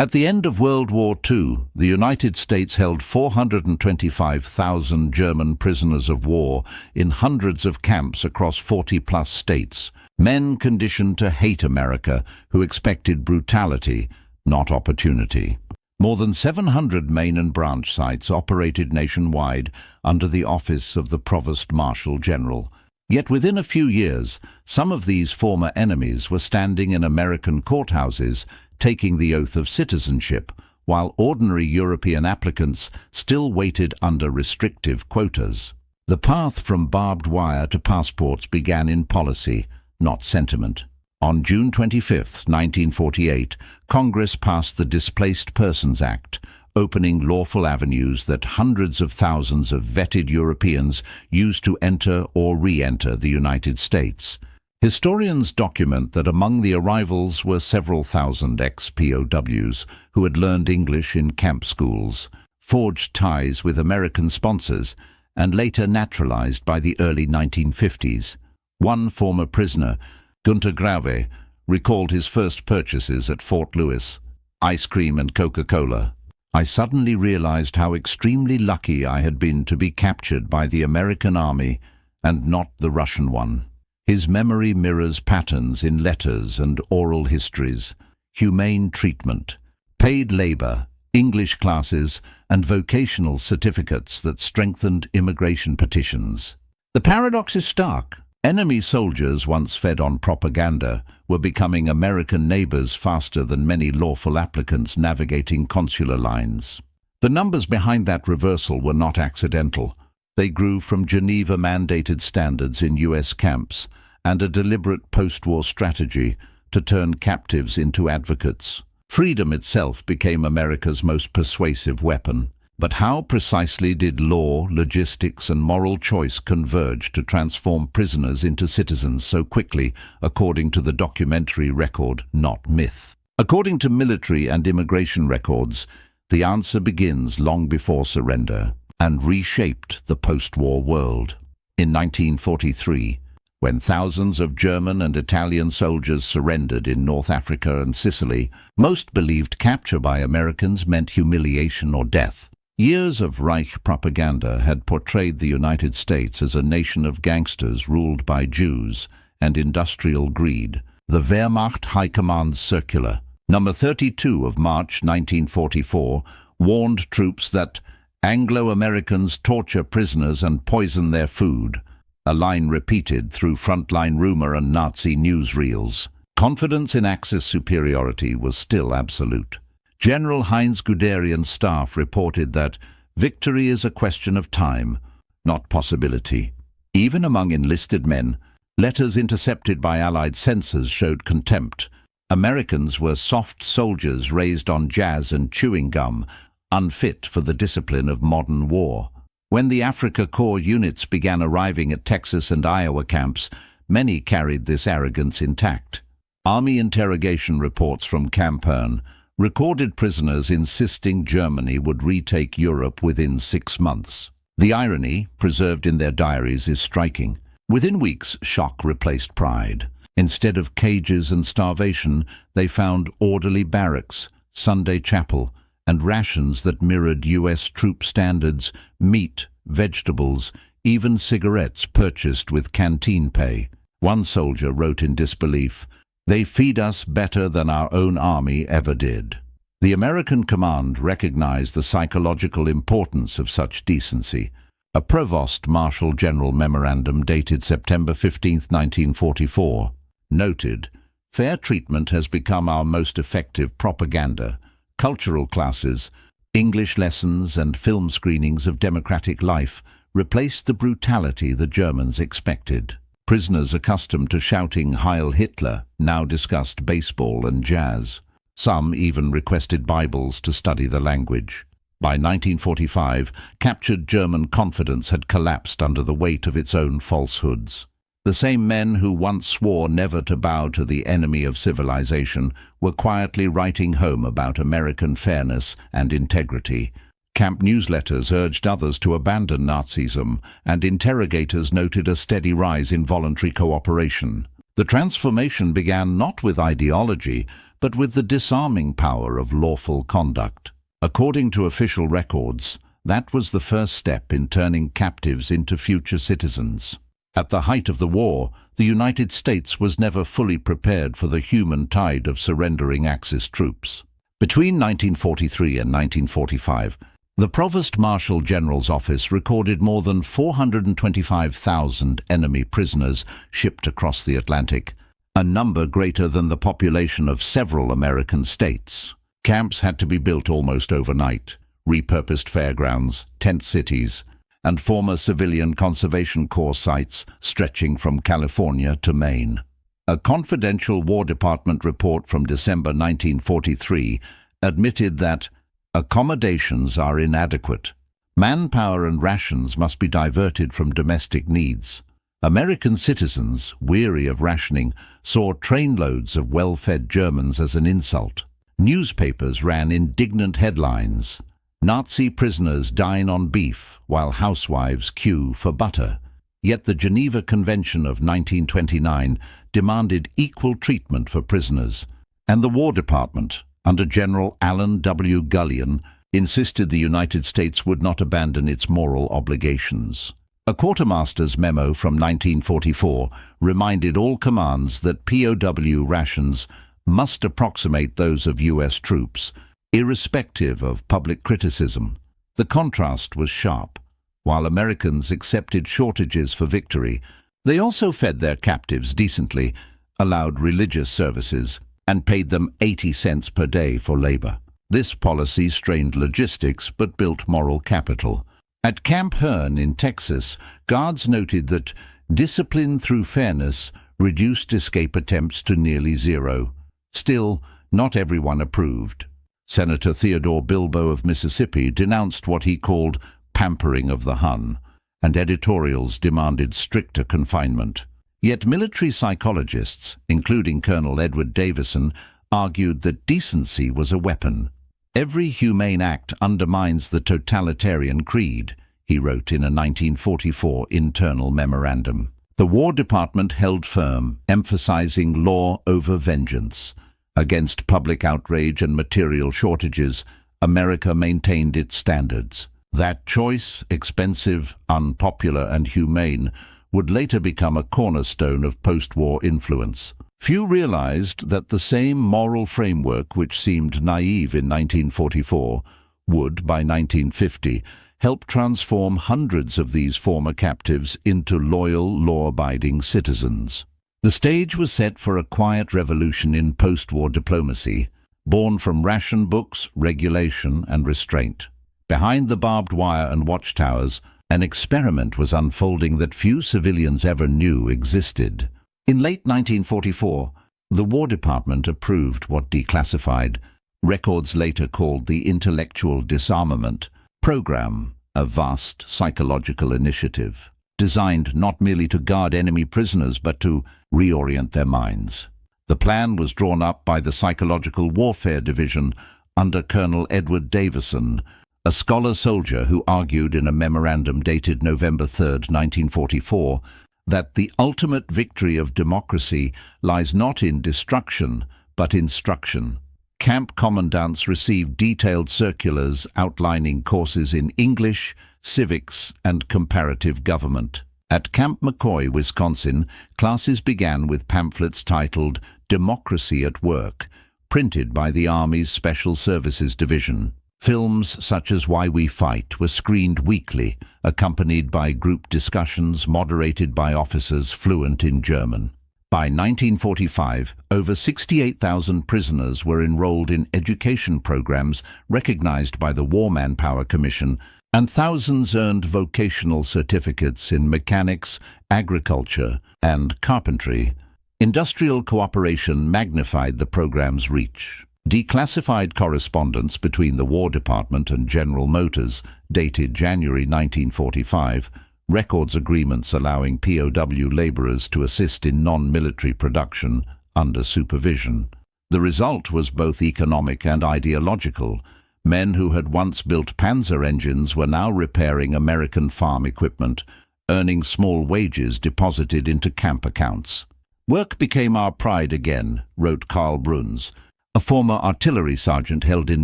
At the end of World War II, the United States held 425,000 German prisoners of war in hundreds of camps across 40-plus states, men conditioned to hate America who expected brutality, not opportunity. More than 700 main and branch sites operated nationwide under the office of the Provost Marshal General. Yet within a few years, some of these former enemies were standing in American courthouses taking the oath of citizenship, while ordinary European applicants still waited under restrictive quotas. The path from barbed wire to passports began in policy, not sentiment. On June 25, 1948, Congress passed the Displaced Persons Act, opening lawful avenues that hundreds of thousands of vetted Europeans used to enter or re-enter the United States. Historians document that among the arrivals were several thousand ex-POWs who had learned English in camp schools, forged ties with American sponsors, and later naturalized by the early 1950s. One former prisoner, Gunter Grave, recalled his first purchases at Fort Lewis: ice cream and Coca-Cola. "I suddenly realized how extremely lucky I had been to be captured by the American army and not the Russian one." His memory mirrors patterns in letters and oral histories: humane treatment, paid labor, English classes, and vocational certificates that strengthened immigration petitions. The paradox is stark. Enemy soldiers, once fed on propaganda, were becoming American neighbors faster than many lawful applicants navigating consular lines. The numbers behind that reversal were not accidental. They grew from Geneva-mandated standards in U.S. camps and a deliberate post-war strategy to turn captives into advocates. Freedom itself became America's most persuasive weapon. But how precisely did law, logistics, and moral choice converge to transform prisoners into citizens so quickly, according to the documentary record, not myth? According to military and immigration records, the answer begins long before surrender and reshaped the post-war world. In 1943, when thousands of German and Italian soldiers surrendered in North Africa and Sicily, most believed capture by Americans meant humiliation or death. Years of Reich propaganda had portrayed the United States as a nation of gangsters ruled by Jews and industrial greed. The Wehrmacht High Command Circular, number 32 of March 1944, warned troops that Anglo-Americans torture prisoners and poison their food, a line repeated through frontline rumor and Nazi newsreels. Confidence in Axis superiority was still absolute. General Heinz Guderian's staff reported that victory is a question of time, not possibility. Even among enlisted men, letters intercepted by Allied censors showed contempt. Americans were soft soldiers raised on jazz and chewing gum, unfit for the discipline of modern war. When the Africa Corps units began arriving at Texas and Iowa camps, many carried this arrogance intact. Army interrogation reports from Camp Hearn recorded prisoners insisting Germany would retake Europe within 6 months. The irony, preserved in their diaries, is striking. Within weeks, shock replaced pride. Instead of cages and starvation, they found orderly barracks, Sunday chapel, and rations that mirrored U.S. troop standards: meat, vegetables, even cigarettes purchased with canteen pay. One soldier wrote in disbelief, "They feed us better than our own army ever did." The American command recognized the psychological importance of such decency. A Provost Marshal General memorandum dated September 15, 1944, noted, "Fair treatment has become our most effective propaganda. Cultural classes, English lessons, and film screenings of democratic life replaced the brutality the Germans expected. Prisoners accustomed to shouting Heil Hitler now discussed baseball and jazz. Some even requested Bibles to study the language." By 1945, captured German confidence had collapsed under the weight of its own falsehoods. The same men who once swore never to bow to the enemy of civilization were quietly writing home about American fairness and integrity. Camp newsletters urged others to abandon Nazism, and interrogators noted a steady rise in voluntary cooperation. The transformation began not with ideology, but with the disarming power of lawful conduct. According to official records, that was the first step in turning captives into future citizens. At the height of the war, the United States was never fully prepared for the human tide of surrendering Axis troops. Between 1943 and 1945, the Provost Marshal General's Office recorded more than 425,000 enemy prisoners shipped across the Atlantic, a number greater than the population of several American states. Camps had to be built almost overnight, repurposed fairgrounds, tent cities, and former civilian conservation corps sites stretching from California to Maine. A confidential War Department report from December 1943 admitted that accommodations are inadequate. Manpower and rations must be diverted from domestic needs. American citizens, weary of rationing, saw trainloads of well-fed Germans as an insult. Newspapers ran indignant headlines. Nazi prisoners dine on beef while housewives queue for butter. Yet the Geneva Convention of 1929 demanded equal treatment for prisoners, and the War Department, under General Allen W. Gullion, insisted the United States would not abandon its moral obligations. A quartermaster's memo from 1944 reminded all commands that POW rations must approximate those of U.S. troops, irrespective of public criticism. The contrast was sharp. While Americans accepted shortages for victory, they also fed their captives decently, allowed religious services, and paid them 80 cents per day for labor. This policy strained logistics but built moral capital. At Camp Hearn in Texas, guards noted that discipline through fairness reduced escape attempts to nearly zero. Still, not everyone approved. Senator Theodore Bilbo of Mississippi denounced what he called pampering of the Hun, and editorials demanded stricter confinement. Yet military psychologists, including Colonel Edward Davison, argued that decency was a weapon. "Every humane act undermines the totalitarian creed," he wrote in a 1944 internal memorandum. The War Department held firm, emphasizing law over vengeance. Against public outrage and material shortages, America maintained its standards. That choice, expensive, unpopular, and humane, would later become a cornerstone of post-war influence. Few realized that the same moral framework which seemed naive in 1944 would, by 1950, help transform hundreds of these former captives into loyal, law-abiding citizens. The stage was set for a quiet revolution in post-war diplomacy, born from ration books, regulation, and restraint. Behind the barbed wire and watchtowers, an experiment was unfolding that few civilians ever knew existed. In late 1944, the War Department approved what declassified, records later called the Intellectual Disarmament Program, a vast psychological initiative, designed not merely to guard enemy prisoners but to reorient their minds. The plan was drawn up by the Psychological Warfare Division under Colonel Edward Davison, a scholar soldier who argued in a memorandum dated November 3, 1944, that the ultimate victory of democracy lies not in destruction, but instruction. Camp commandants received detailed circulars outlining courses in English, civics, and comparative government. At Camp McCoy, Wisconsin, classes began with pamphlets titled Democracy at Work, printed by the Army's Special Services Division. Films such as Why We Fight were screened weekly, accompanied by group discussions moderated by officers fluent in German. By 1945, over 68,000 prisoners were enrolled in education programs recognized by the War Manpower Commission, and thousands earned vocational certificates in mechanics, agriculture, and carpentry. Industrial cooperation magnified the program's reach. Declassified correspondence between the War Department and General Motors, dated January 1945, records agreements allowing POW laborers to assist in non-military production under supervision. The result was both economic and ideological. Men who had once built Panzer engines were now repairing American farm equipment, earning small wages deposited into camp accounts. "Work became our pride again," wrote Karl Bruns. a former artillery sergeant held in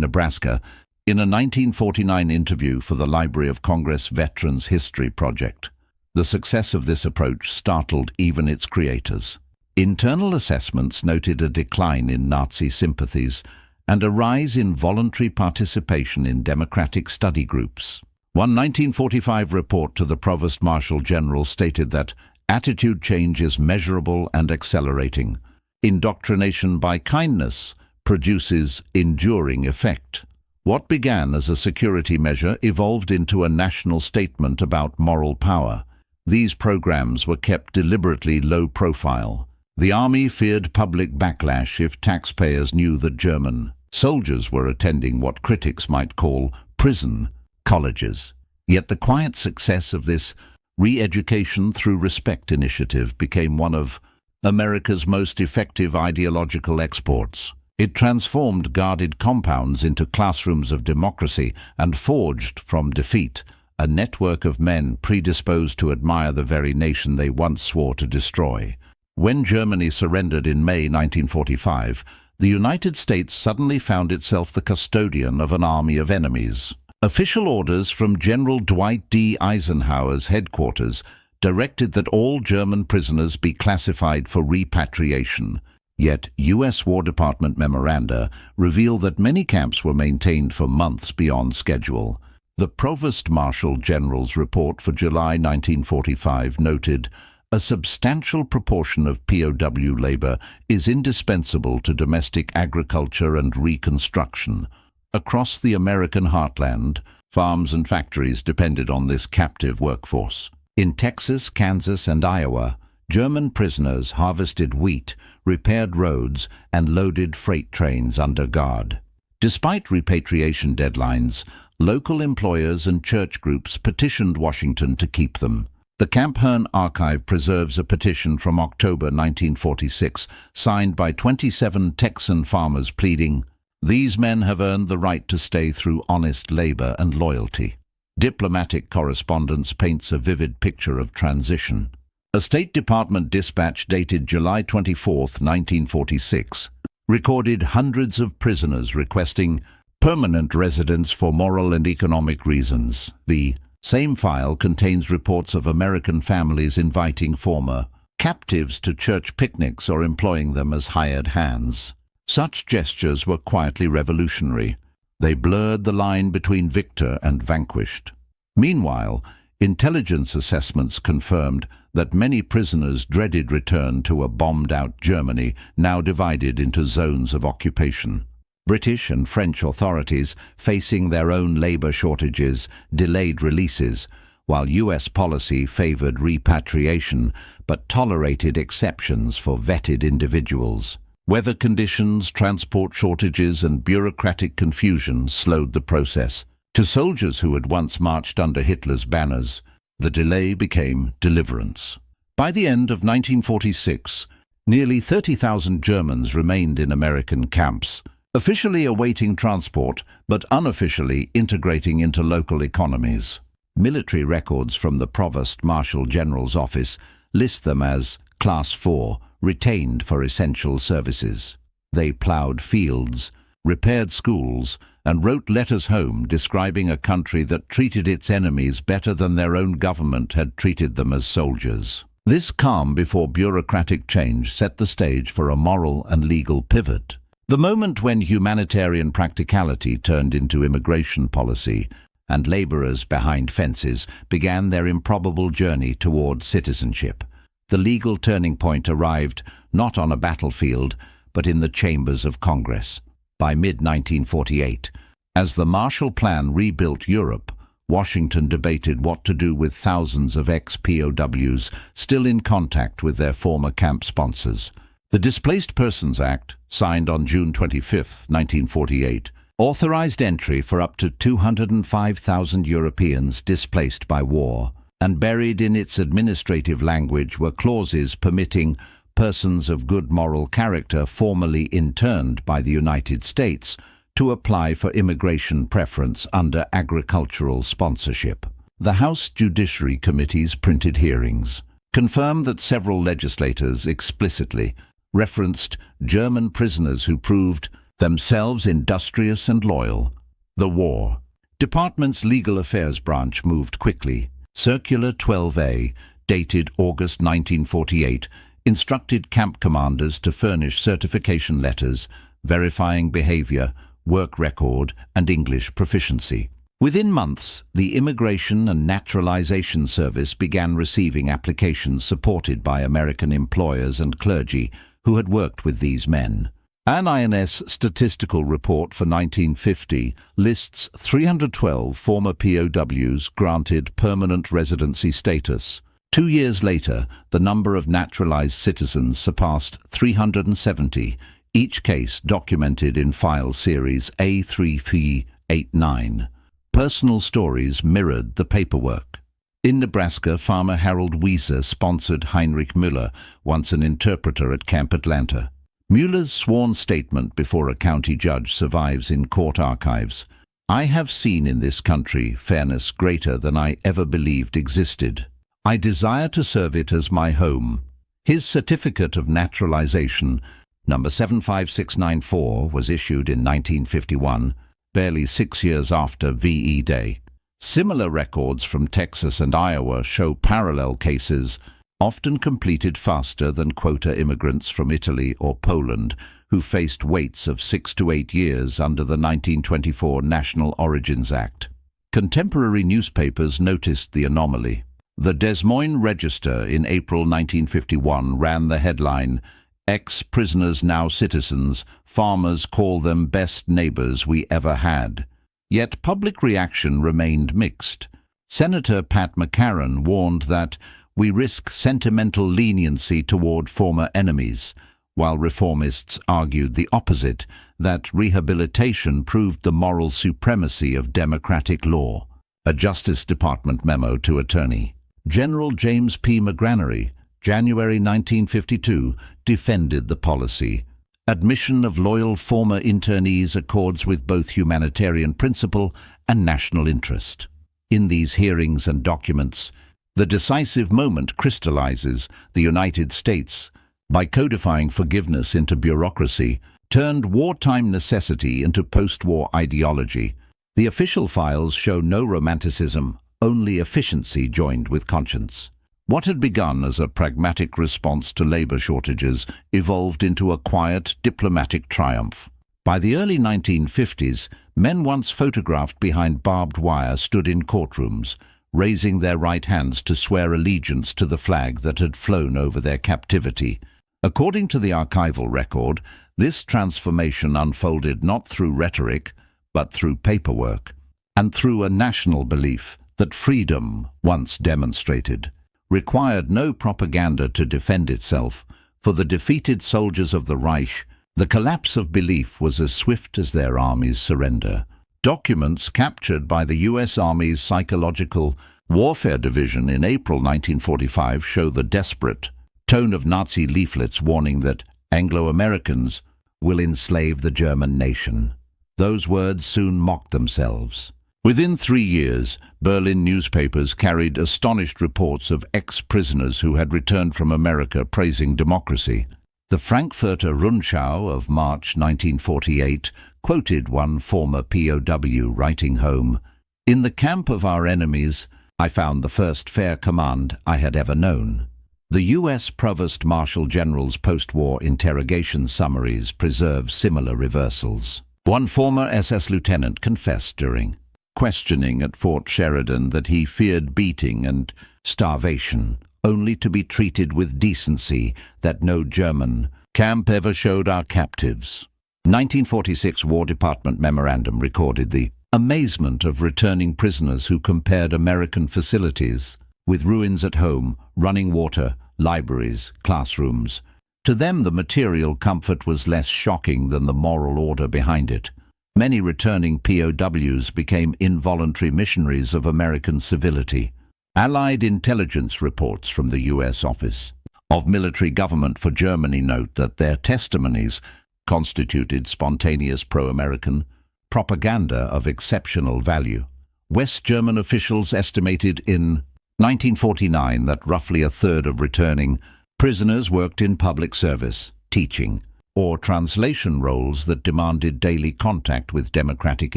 Nebraska, in a 1949 interview for the Library of Congress Veterans History Project. The success of this approach startled even its creators. Internal assessments noted a decline in Nazi sympathies and a rise in voluntary participation in democratic study groups. One 1945 report to the Provost Marshal General stated that attitude change is measurable and accelerating. Indoctrination by kindness produces enduring effect. What began as a security measure evolved into a national statement about moral power. These programs were kept deliberately low profile. The army feared public backlash if taxpayers knew that German soldiers were attending what critics might call prison colleges. Yet the quiet success of this re-education through respect initiative became one of America's most effective ideological exports. It transformed guarded compounds into classrooms of democracy and forged from defeat a network of men predisposed to admire the very nation they once swore to destroy. When Germany surrendered in May 1945, the United States suddenly found itself the custodian of an army of enemies. Official orders from General Dwight D. Eisenhower's headquarters directed that all German prisoners be classified for repatriation. Yet U.S. War Department memoranda reveal that many camps were maintained for months beyond schedule. The Provost Marshal General's report for July 1945 noted, "A substantial proportion of POW labor is indispensable to domestic agriculture and reconstruction. Across the American heartland, farms and factories depended on this captive workforce. In Texas, Kansas, and Iowa, German prisoners harvested wheat, repaired roads, and loaded freight trains under guard." Despite repatriation deadlines, local employers and church groups petitioned Washington to keep them. The Camp Hearn archive preserves a petition from October 1946, signed by 27 Texan farmers pleading, "These men have earned the right to stay through honest labor and loyalty." Diplomatic correspondence paints a vivid picture of transition. A State Department dispatch dated July 24, 1946, recorded hundreds of prisoners requesting permanent residence for moral and economic reasons. The same file contains reports of American families inviting former captives to church picnics or employing them as hired hands. Such gestures were quietly revolutionary. They blurred the line between victor and vanquished. Meanwhile, intelligence assessments confirmed that many prisoners dreaded return to a bombed-out Germany now divided into zones of occupation. British and French authorities, facing their own labor shortages, delayed releases, while U.S. policy favored repatriation but tolerated exceptions for vetted individuals. Weather conditions, transport shortages, and bureaucratic confusion slowed the process. To soldiers who had once marched under Hitler's banners, the delay became deliverance. By the end of 1946, nearly 30,000 Germans remained in American camps, officially awaiting transport but unofficially integrating into local economies. Military records from the Provost Marshal General's office list them as Class 4, retained for essential services. They ploughed fields, repaired schools, and wrote letters home describing a country that treated its enemies better than their own government had treated them as soldiers. This calm before bureaucratic change set the stage for a moral and legal pivot. The moment when humanitarian practicality turned into immigration policy and laborers behind fences began their improbable journey toward citizenship. The legal turning point arrived not on a battlefield, but in the chambers of Congress. By mid-1948, as the Marshall Plan rebuilt Europe, Washington debated what to do with thousands of ex-POWs still in contact with their former camp sponsors. The Displaced Persons Act, signed on June 25, 1948, authorized entry for up to 205,000 Europeans displaced by war, and buried in its administrative language were clauses permitting persons of good moral character formerly interned by the United States to apply for immigration preference under agricultural sponsorship. The House Judiciary Committee's printed hearings confirmed that several legislators explicitly referenced German prisoners who proved themselves industrious and loyal. The war. Department's Legal Affairs Branch moved quickly. Circular 12A, dated August 1948, instructed camp commanders to furnish certification letters verifying behavior, work record, and English proficiency. Within months, the Immigration and Naturalization Service began receiving applications supported by American employers and clergy who had worked with these men. An INS statistical report for 1950 lists 312 former POWs granted permanent residency status. 2 years later, the number of naturalized citizens surpassed 370, each case documented in file series A3389. Personal stories mirrored the paperwork. In Nebraska, farmer Harold Weiser sponsored Heinrich Müller, once an interpreter at Camp Atlanta. Müller's sworn statement before a county judge survives in court archives. "I have seen in this country fairness greater than I ever believed existed. I desire to serve it as my home." His certificate of naturalization, number 75694, was issued in 1951, barely 6 years after VE Day. Similar records from Texas and Iowa show parallel cases, often completed faster than quota immigrants from Italy or Poland, who faced waits of 6 to 8 years under the 1924 National Origins Act. Contemporary newspapers noticed the anomaly. The Des Moines Register in April 1951 ran the headline, "Ex-prisoners now citizens, farmers call them best neighbors we ever had." Yet public reaction remained mixed. Senator Pat McCarran warned that we risk sentimental leniency toward former enemies, while reformists argued the opposite, that rehabilitation proved the moral supremacy of democratic law. A Justice Department memo to Attorney General James P. McGranary, January 1952, defended the policy. Admission of loyal former internees accords with both humanitarian principle and national interest. In these hearings and documents, the decisive moment crystallizes. The United States, by codifying forgiveness into bureaucracy, turned wartime necessity into post-war ideology. The official files show no romanticism, only efficiency joined with conscience. What had begun as a pragmatic response to labor shortages evolved into a quiet diplomatic triumph. By the early 1950s, men once photographed behind barbed wire stood in courtrooms, raising their right hands to swear allegiance to the flag that had flown over their captivity. According to the archival record, this transformation unfolded not through rhetoric, but through paperwork, and through a national belief that freedom, once demonstrated, required no propaganda to defend itself. For the defeated soldiers of the Reich, the collapse of belief was as swift as their army's surrender. Documents captured by the U.S. Army's Psychological Warfare Division in April 1945 show the desperate tone of Nazi leaflets warning that Anglo-Americans will enslave the German nation. Those words soon mocked themselves. Within 3 years, Berlin newspapers carried astonished reports of ex-prisoners who had returned from America praising democracy. The Frankfurter Rundschau of March 1948 quoted one former POW writing home, "In the camp of our enemies, I found the first fair command I had ever known." The U.S. Provost Marshal General's post-war interrogation summaries preserve similar reversals. One former SS lieutenant confessed during questioning at Fort Sheridan that he feared beating and starvation, only to be treated with decency that no German camp ever showed our captives. 1946 War Department memorandum recorded the amazement of returning prisoners who compared American facilities with ruins at home, running water, libraries, classrooms. To them, the material comfort was less shocking than the moral order behind it. Many returning POWs became involuntary missionaries of American civility. Allied intelligence reports from the U.S. Office of Military Government for Germany note that their testimonies constituted spontaneous pro-American propaganda of exceptional value. West German officials estimated in 1949 that roughly a third of returning prisoners worked in public service, teaching, or translation roles that demanded daily contact with democratic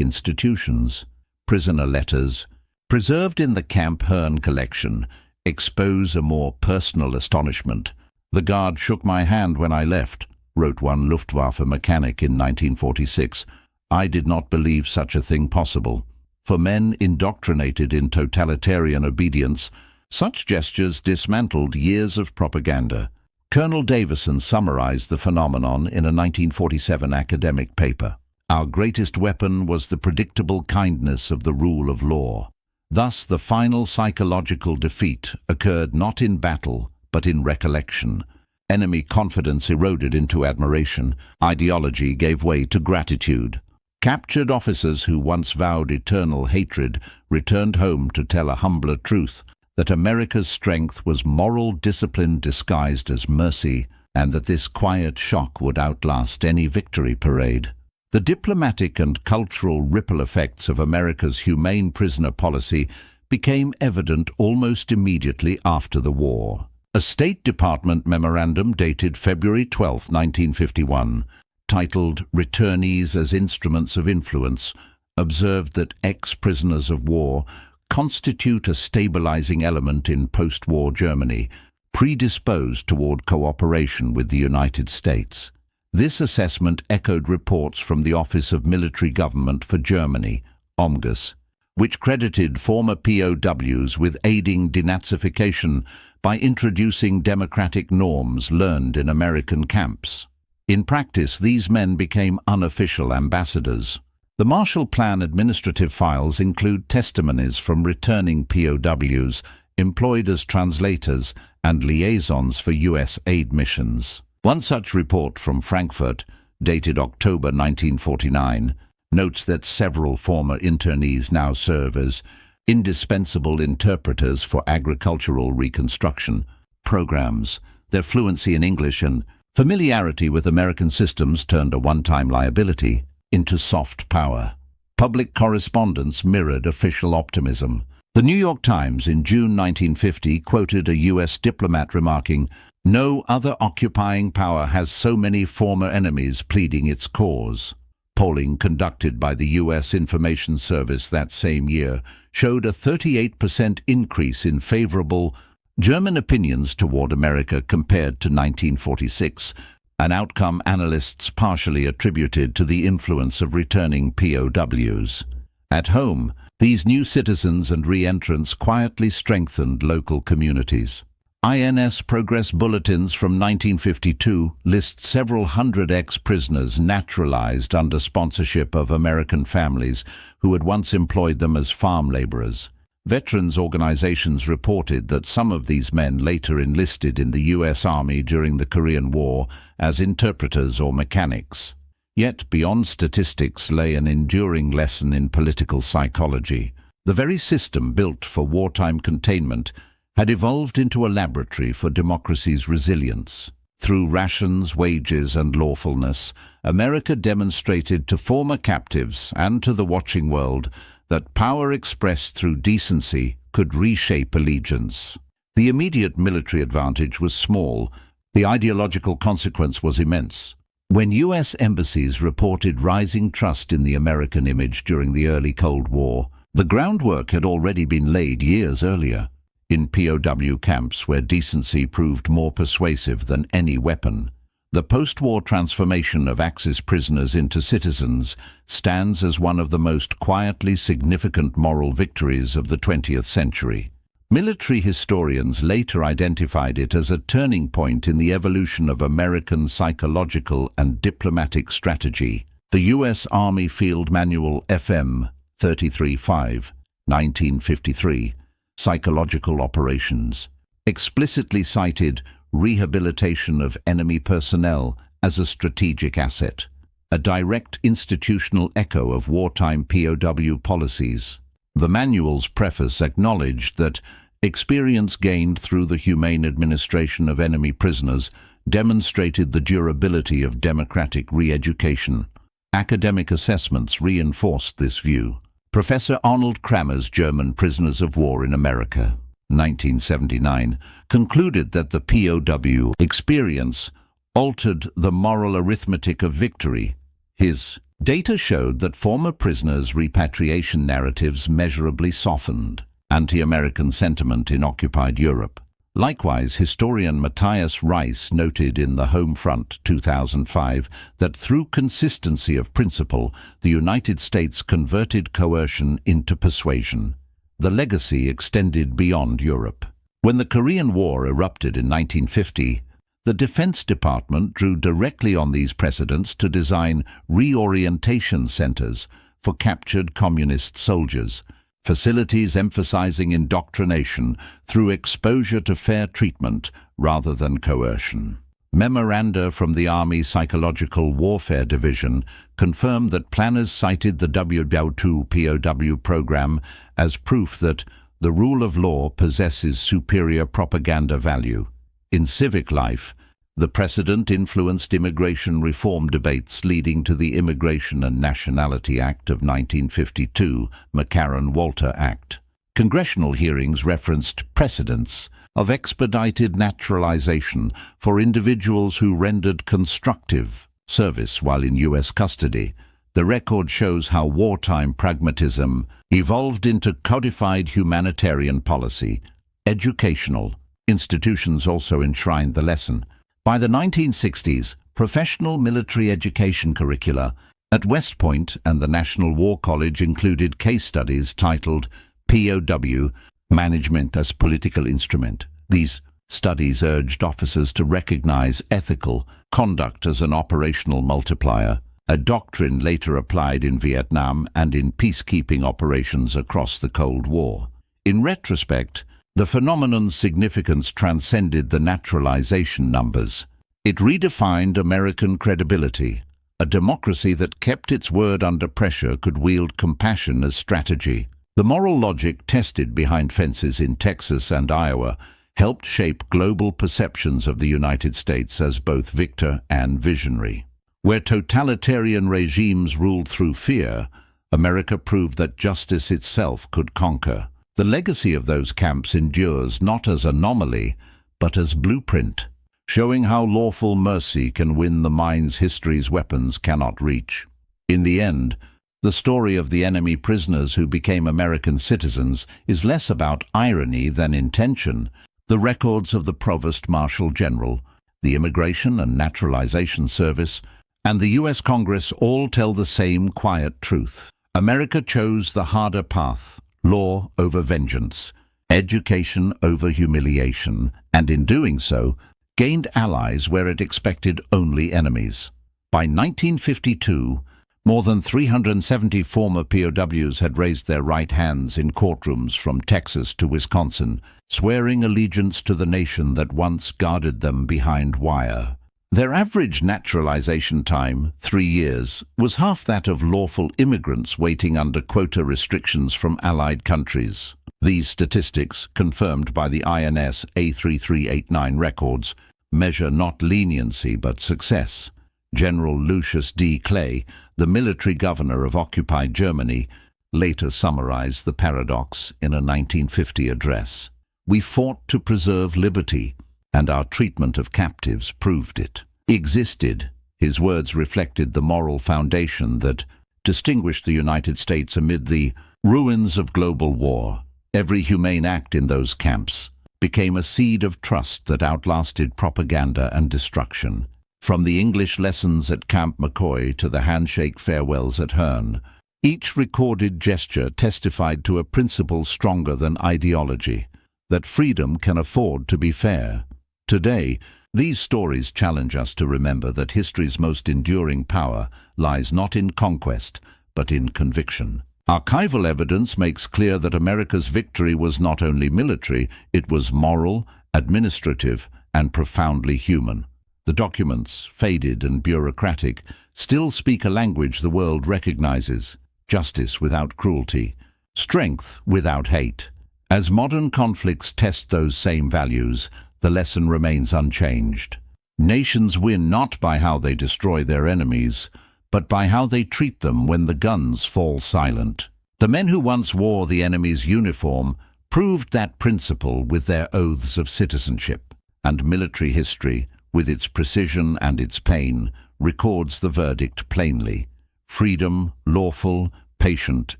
institutions. Prisoner letters, preserved in the Camp Hearn collection, expose a more personal astonishment. "The guard shook my hand when I left," wrote one Luftwaffe mechanic in 1946. "I did not believe such a thing possible." For men indoctrinated in totalitarian obedience, such gestures dismantled years of propaganda. Colonel Davison summarized the phenomenon in a 1947 academic paper. "Our greatest weapon was the predictable kindness of the rule of law." Thus, the final psychological defeat occurred not in battle, but in recollection. Enemy confidence eroded into admiration. Ideology gave way to gratitude. Captured officers who once vowed eternal hatred returned home to tell a humbler truth, that America's strength was moral discipline disguised as mercy, and that this quiet shock would outlast any victory parade. The diplomatic and cultural ripple effects of America's humane prisoner policy became evident almost immediately after the war. A State Department memorandum dated February 12, 1951, titled "Returnees as Instruments of Influence," observed that ex-prisoners of war constitute a stabilizing element in post-war Germany, predisposed toward cooperation with the United States. This assessment echoed reports from the Office of Military Government for Germany, OMGUS, which credited former POWs with aiding denazification by introducing democratic norms learned in American camps. In practice, these men became unofficial ambassadors. The Marshall Plan administrative files include testimonies from returning POWs employed as translators and liaisons for U.S. aid missions. One such report from Frankfurt, dated October 1949, notes that several former internees now serve as indispensable interpreters for agricultural reconstruction programs. Their fluency in English and familiarity with American systems turned a one-time liability into soft power. Public correspondence mirrored official optimism. The New York Times in June 1950 quoted a U.S. diplomat remarking, "No other occupying power has so many former enemies pleading its cause." Polling conducted by the U.S. Information Service that same year showed a 38% increase in favorable German opinions toward America compared to 1946, an outcome analysts partially attributed to the influence of returning POWs. At home, these new citizens and re-entrants quietly strengthened local communities. INS Progress Bulletins from 1952 list several hundred ex-prisoners naturalized under sponsorship of American families who had once employed them as farm laborers. Veterans organizations reported that some of these men later enlisted in the U.S. Army during the Korean War as interpreters or mechanics. Yet beyond statistics lay an enduring lesson in political psychology. The very system built for wartime containment had evolved into a laboratory for democracy's resilience. Through rations, wages, and lawfulness, America demonstrated to former captives and to the watching world that power expressed through decency could reshape allegiance. The immediate military advantage was small. The ideological consequence was immense. When U.S. embassies reported rising trust in the American image during the early Cold War, the groundwork had already been laid years earlier. In POW camps where decency proved more persuasive than any weapon, the post-war transformation of Axis prisoners into citizens stands as one of the most quietly significant moral victories of the 20th century. Military historians later identified it as a turning point in the evolution of American psychological and diplomatic strategy. The U.S. Army Field Manual FM 33-5, 1953, Psychological Operations, explicitly cited rehabilitation of enemy personnel as a strategic asset, a direct institutional echo of wartime POW policies. The manual's preface acknowledged that experience gained through the humane administration of enemy prisoners demonstrated the durability of democratic re-education. Academic assessments reinforced this view. Professor Arnold Kramer's German Prisoners of War in America, 1979, concluded that the POW experience altered the moral arithmetic of victory. His data showed that former prisoners' repatriation narratives measurably softened anti-American sentiment in occupied Europe. Likewise, historian Matthias Rice noted in The Home Front 2005 that through consistency of principle, the United States converted coercion into persuasion. The legacy extended beyond Europe. When the Korean War erupted in 1950, the Defense Department drew directly on these precedents to design reorientation centers for captured communist soldiers, facilities emphasizing indoctrination through exposure to fair treatment rather than coercion. Memoranda from the Army Psychological Warfare Division confirmed that planners cited the WWII POW program as proof that the rule of law possesses superior propaganda value. In civic life, the precedent influenced immigration reform debates leading to the Immigration and Nationality Act of 1952, McCarran-Walter Act. Congressional hearings referenced precedents of expedited naturalization for individuals who rendered constructive service while in U.S. custody. The record shows how wartime pragmatism evolved into codified humanitarian policy. Educational institutions also enshrined the lesson. By the 1960s, professional military education curricula at West Point and the National War College included case studies titled POW, Management as Political Instrument. These studies urged officers to recognize ethical conduct as an operational multiplier, a doctrine later applied in Vietnam and in peacekeeping operations across the Cold War. In retrospect, the phenomenon's significance transcended the naturalization numbers. It redefined American credibility. A democracy that kept its word under pressure could wield compassion as strategy. The moral logic tested behind fences in Texas and Iowa helped shape global perceptions of the United States as both victor and visionary. Where totalitarian regimes ruled through fear, America proved that justice itself could conquer. The legacy of those camps endures not as anomaly, but as blueprint, showing how lawful mercy can win the minds history's weapons cannot reach. In the end, the story of the enemy prisoners who became American citizens is less about irony than intention. The records of the Provost Marshal General, the Immigration and Naturalization Service, and the U.S. Congress all tell the same quiet truth. America chose the harder path. Law over vengeance, education over humiliation, and in doing so, gained allies where it expected only enemies. By 1952, more than 370 former POWs had raised their right hands in courtrooms from Texas to Wisconsin, swearing allegiance to the nation that once guarded them behind wire. Their average naturalization time, 3 years, was half that of lawful immigrants waiting under quota restrictions from allied countries. These statistics, confirmed by the INS A3389 records, measure not leniency but success. General Lucius D. Clay, the military governor of occupied Germany, later summarized the paradox in a 1950 address. "We fought to preserve liberty, and our treatment of captives proved it." Existed. His words reflected the moral foundation that distinguished the United States amid the ruins of global war. Every humane act in those camps became a seed of trust that outlasted propaganda and destruction. From the English lessons at Camp McCoy to the handshake farewells at Herne, each recorded gesture testified to a principle stronger than ideology, that freedom can afford to be fair. Today, these stories challenge us to remember that history's most enduring power lies not in conquest, but in conviction. Archival evidence makes clear that America's victory was not only military, it was moral, administrative, and profoundly human. The documents, faded and bureaucratic, still speak a language the world recognizes: justice without cruelty, strength without hate. As modern conflicts test those same values, the lesson remains unchanged. Nations win not by how they destroy their enemies, but by how they treat them when the guns fall silent. The men who once wore the enemy's uniform proved that principle with their oaths of citizenship, and military history with its precision and its pain, records the verdict plainly. Freedom, lawful, patient,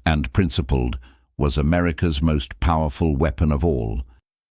and principled, was America's most powerful weapon of all.